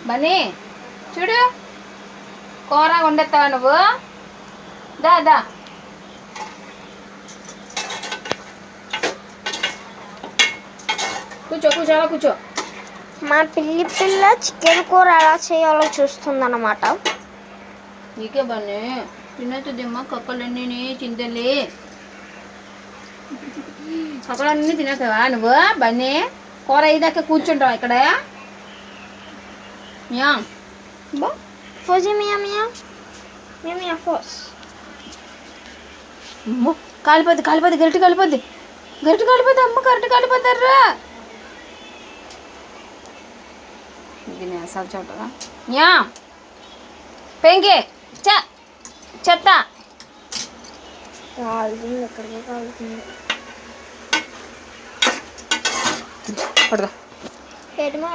బన్నీ చూడు కూర వండేస్తావా నువ్వు? దా దా కూర్చో కూర్చో అలా కూర్చో. మా పిల్ల చికెన్ కూర ఎలా చేయాలో చూస్తుందన్నమాట. నీకే బన్నీ తినేస్తుందేమ్మా కక్కలన్నీ చింతలే కక్కలన్నీ తినేస్తావా నువ్వు? బన్నీ కూర అయ్యేదాకా కూర్చుంటావా ఇక్కడ? యా ఫోజీ మియా మియా మియా మియా ఫోస్. కాలిపోద్ది కాలిపోద్ది గరిటె కాలిపోద్ది అమ్మ గరిటె కాలిపోతారా. ఇది అసలు చూడరా యా పెంకి చెత్త కాలుతుంది ఎక్కడికే కాలుతుంది. పడదా ఏమో